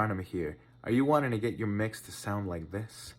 Tarnim here. Are you wanting to get your mix to sound like this?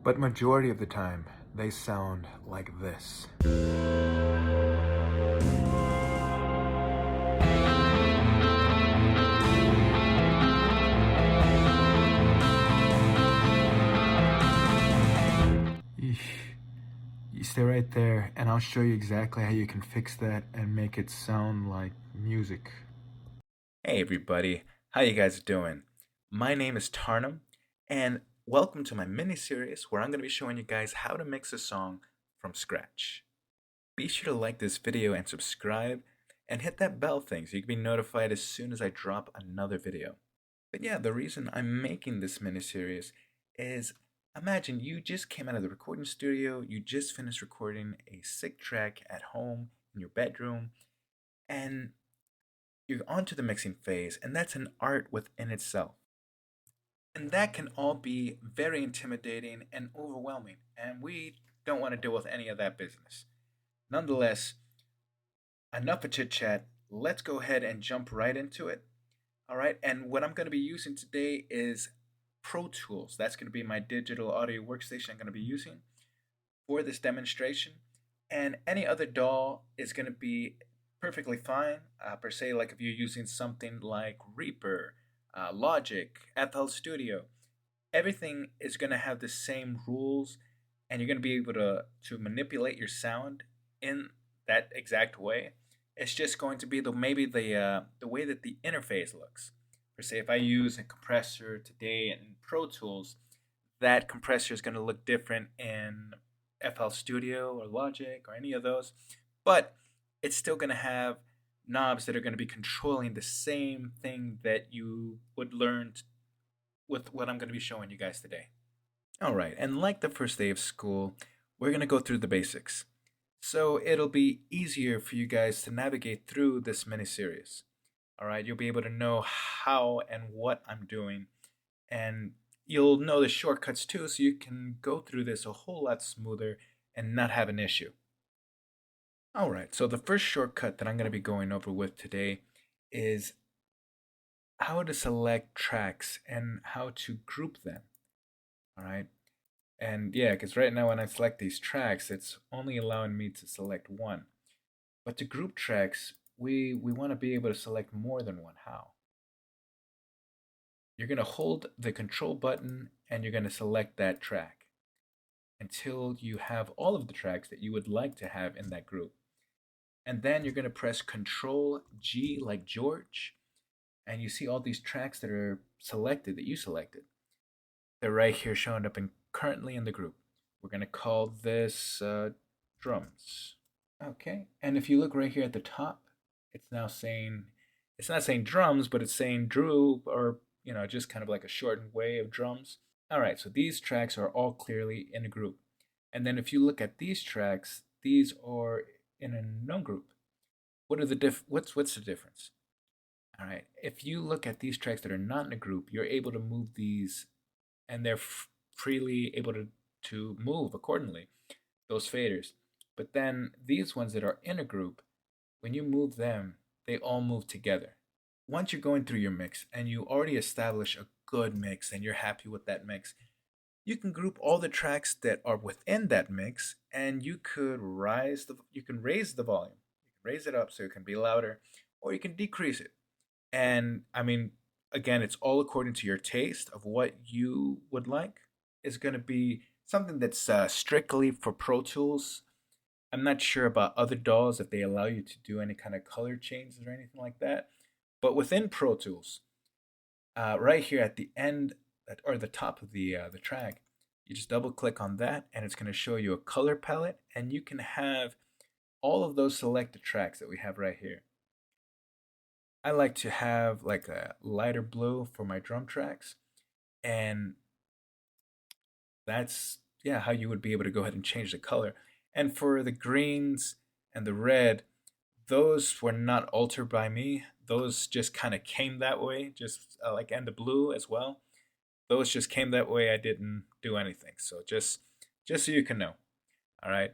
But majority of the time, they sound like this. You stay right there and I'll show you exactly how you can fix that and make it sound like music. Hey everybody, how you guys doing? My name is Tarnim and welcome to my mini-series where I'm going to be showing you guys how to mix a song from scratch. Be sure to like this video and subscribe and hit that bell thing so you can be notified as soon as I drop another video. But yeah, the reason I'm making this mini-series is imagine you just came out of the recording studio, you just finished recording a sick track at home in your bedroom, and you're onto the mixing phase, and that's an art within itself. And that can all be very intimidating and overwhelming, and we don't want to deal with any of that business. Nonetheless, enough of chit chat, let's go ahead and jump right into it. All right, and what I'm going to be using today is Pro Tools. That's going to be my digital audio workstation I'm going to be using for this demonstration. And any other DAW is going to be perfectly fine, per se, like if you're using something like Reaper, Logic, FL Studio. Everything is going to have the same rules, and you're going to be able to manipulate your sound in that exact way. It's just going to be maybe the way that the interface looks. Per se, if I use a compressor today in Pro Tools, that compressor is going to look different in FL Studio or Logic or any of those, but it's still going to have knobs that are going to be controlling the same thing that you would learn with what I'm going to be showing you guys today. All right, and like the first day of school, we're going to go through the basics. So it'll be easier for you guys to navigate through this mini-series. All right, you'll be able to know how and what I'm doing, and you'll know the shortcuts too, so you can go through this a whole lot smoother and not have an issue. All right, so the first shortcut that I'm going to be going over with today is how to select tracks and how to group them. All right, and yeah, because right now when I select these tracks, it's only allowing me to select one. But to group tracks, we want to be able to select more than one. How? You're going to hold the control button and you're going to select that track until you have all of the tracks that you would like to have in that group. And then you're going to press Control G like George, and you see all these tracks that are selected, that you selected. They're right here showing up currently in the group. We're going to call this drums. Okay, and if you look right here at the top, it's now saying, it's not saying drums, but it's saying Drew, or just kind of like a shortened way of drums. All right, so these tracks are all clearly in a group. And then if you look at these tracks, these are in a known group. What are the what's the difference? All right, if you look at these tracks that are not in a group, you're able to move these, and they're freely able to move accordingly, those faders. But then these ones that are in a group, when you move them, they all move together. Once you're going through your mix and you already establish a good mix and you're happy with that mix, you can group all the tracks that are within that mix, and you could raise the volume. You can raise it up so it can be louder, or you can decrease it. And I mean, again, it's all according to your taste of what you would like. It's going to be something that's strictly for Pro Tools. I'm not sure about other DAWs if they allow you to do any kind of color changes or anything like that. But within Pro Tools, right here at the end or the top of the track, you just double click on that and it's going to show you a color palette, and you can have all of those selected tracks that we have right here. I like to have like a lighter blue for my drum tracks, and that's how you would be able to go ahead and change the color. And for the greens and the red, those were not altered by me. Those just kind of came that way, just and the blue as well. Those just came that way. I didn't do anything. So just so you can know. All right.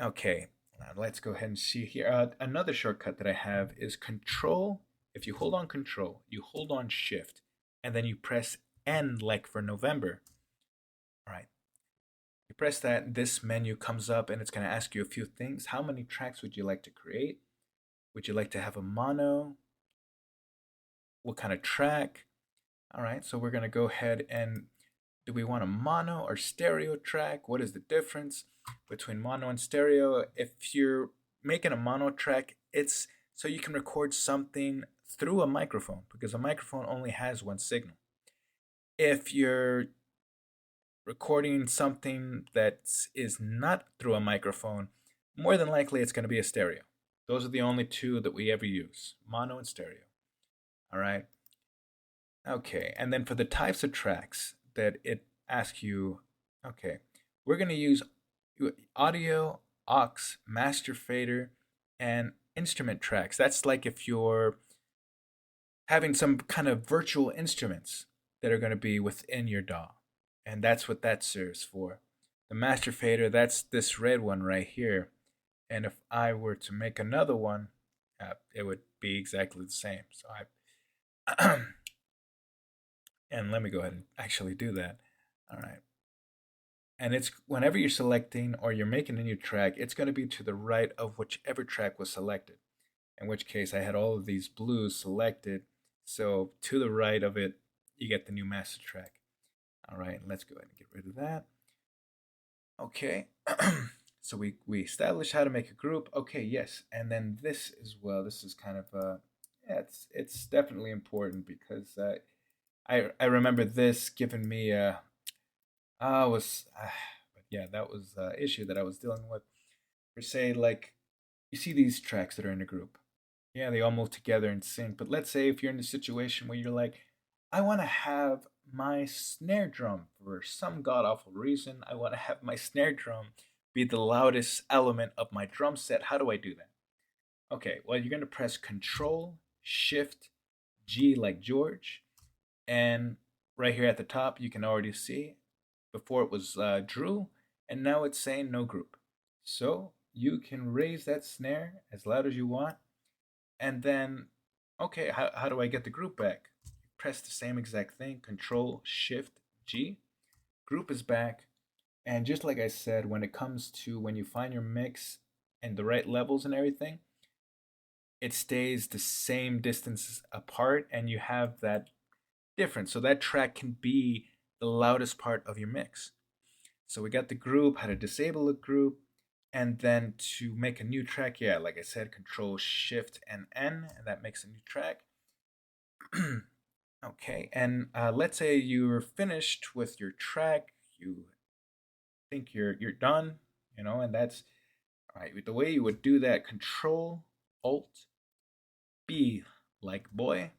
Okay. Now let's go ahead and see here. Another shortcut that I have is Control. If you hold on Control, you hold on Shift, and then you press N like for November. All right. You press that, this menu comes up and it's going to ask you a few things. How many tracks would you like to create? Would you like to have a mono? What kind of track? All right, so we're going to go ahead and do we want a mono or stereo track? What is the difference between mono and stereo? If you're making a mono track, it's so you can record something through a microphone because a microphone only has one signal. If you're recording something that is not through a microphone, more than likely it's going to be a stereo. Those are the only two that we ever use, mono and stereo. All right. Okay, and then for the types of tracks that it asks you, okay, we're going to use audio, aux, master fader, and instrument tracks. That's like if you're having some kind of virtual instruments that are going to be within your DAW. And that's what that serves for. The master fader, that's this red one right here. And if I were to make another one, it would be exactly the same. So I and let me go ahead and actually do that. All right. And it's whenever you're selecting or you're making a new track, it's going to be to the right of whichever track was selected. In which case I had all of these blues selected. So to the right of it, you get the new master track. All right, let's go ahead and get rid of that. Okay, so we established how to make a group. Okay, yes, and then this as well. This is kind of yeah, it's definitely important because I remember this giving me I was but yeah, that was an issue that I was dealing with. Per se, like you see these tracks that are in a group. Yeah, they all move together in sync. But let's say if you're in a situation where you're like, I want to have my snare drum for some god awful reason. I want to have my snare drum be the loudest element of my drum set. How do I do that? Okay, well, you're going to press Control, Shift, G like George. And right here at the top, you can already see before it was Drew, and now it's saying no group. So you can raise that snare as loud as you want. And then, okay, how do I get the group back? Press the same exact thing, Control Shift G. Group is back. And just like I said, when it comes to when you find your mix and the right levels and everything, it stays the same distance apart and you have that difference. So that track can be the loudest part of your mix. So we got the group, how to disable a group, and then to make a new track, yeah, like I said, Control Shift and N, and that makes a new track. Okay, and let's say you're finished with your track, you think you're done, you know, and that's all right. The way you would do that, Control Alt B like boy,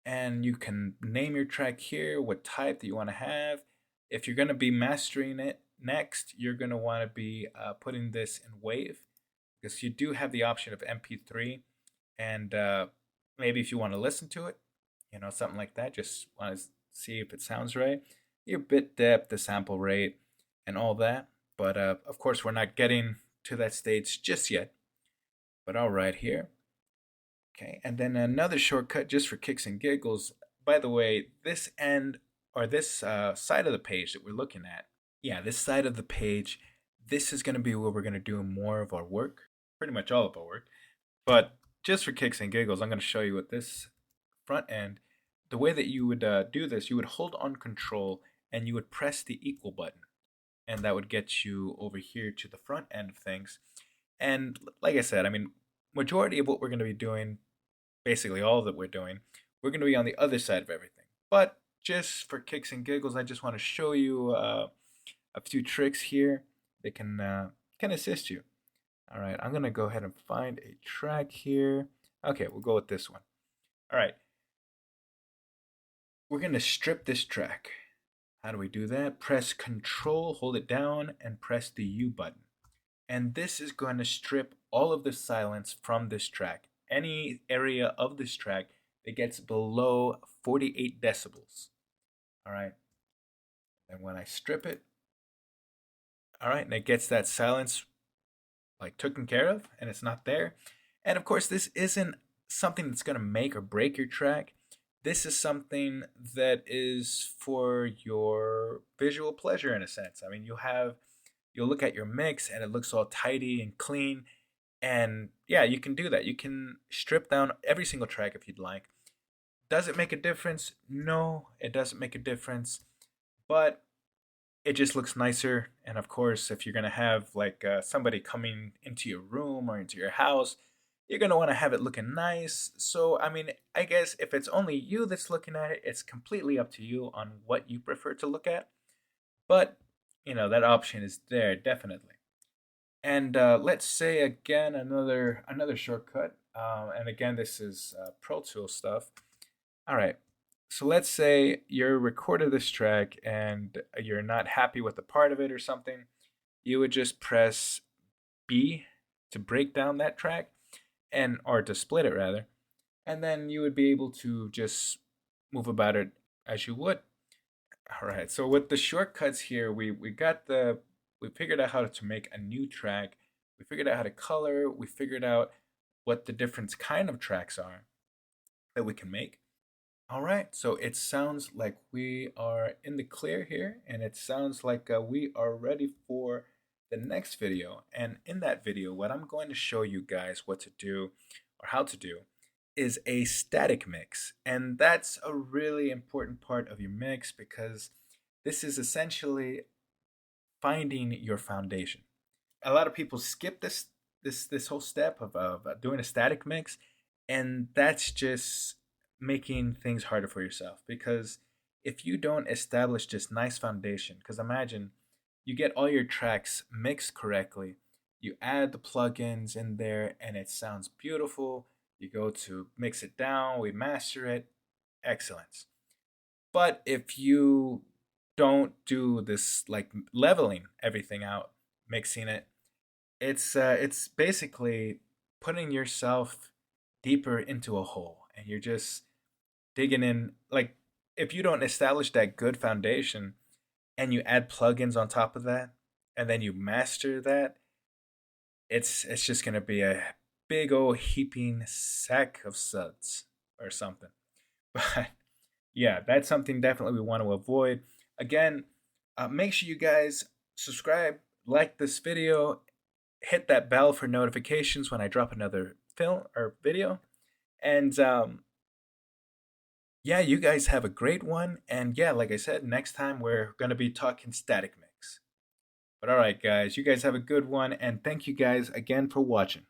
and you can name your track here, what type that you want to have. If you're going to be mastering it next, you're going to want to be putting this in wave because you do have the option of MP3, and maybe if you want to listen to it, you know, something like that, just want to see if it sounds right, your bit depth, the sample rate, and all that. But of course, we're not getting to that stage just yet. But all right, here. Okay, and then another shortcut just for kicks and giggles. By the way, this end or this side of the page that we're looking at, yeah, this side of the page, this is going to be where we're going to do more of our work, pretty much all of our work. But just for kicks and giggles, I'm going to show you with this front end, the way that you would do this, you would hold on Control and you would press the equal button. And that would get you over here to the front end of things. And like I said, I mean, majority of what we're going to be doing, basically all that we're doing, we're going to be on the other side of everything. But just for kicks and giggles, I just want to show you a few tricks here that can assist you. All right, I'm going to go ahead and find a track here. Okay, we'll go with this one. All right, we're going to strip this track. How do we do that? Press Control, hold it down, and press the U button. And this is going to strip all of the silence from this track. Any area of this track that gets below 48 decibels. All right. And when I strip it, all right, and it gets that silence like taken care of and it's not there. And of course, this isn't something that's going to make or break your track. This is something that is for your visual pleasure in a sense. I mean, you'll look at your mix and it looks all tidy and clean. And yeah, you can do that. You can strip down every single track if you'd like. Does it make a difference? No, it doesn't make a difference. But it just looks nicer. And of course, if you're gonna have like somebody coming into your room or into your house, you're gonna want to have it looking nice. So I mean, I guess if it's only you that's looking at it, it's completely up to you on what you prefer to look at. But that option is there definitely. And let's say again another shortcut. And again, this is Pro Tool stuff. All right. So let's say you're recorded this track and you're not happy with a part of it or something. You would just press B to break down that track and or to split it rather. And then you would be able to just move about it as you would. All right. So with the shortcuts here, we figured out how to make a new track. We figured out how to color. We figured out what the different kind of tracks are that we can make. All right, so it sounds like we are in the clear here, and it sounds like we are ready for the next video. And in that video, what I'm going to show you guys what to do or how to do is a static mix. And that's a really important part of your mix because this is essentially finding your foundation. A lot of people skip this whole step of doing a static mix, and that's just making things harder for yourself because if you don't establish this nice foundation, because imagine you get all your tracks mixed correctly, you add the plugins in there and it sounds beautiful, you go to mix it down, we master it, excellence. But if you don't do this like leveling everything out, mixing it, it's basically putting yourself deeper into a hole and you're just digging in. Like if you don't establish that good foundation and you add plugins on top of that and then you master that, it's just gonna be a big old heaping sack of suds or something. But yeah, that's something definitely we want to avoid. Again, make sure you guys subscribe, like this video, hit that bell for notifications when I drop another film or video. And yeah, you guys have a great one. And yeah, like I said, next time we're going to be talking static mix. But all right, guys, you guys have a good one. And thank you guys again for watching.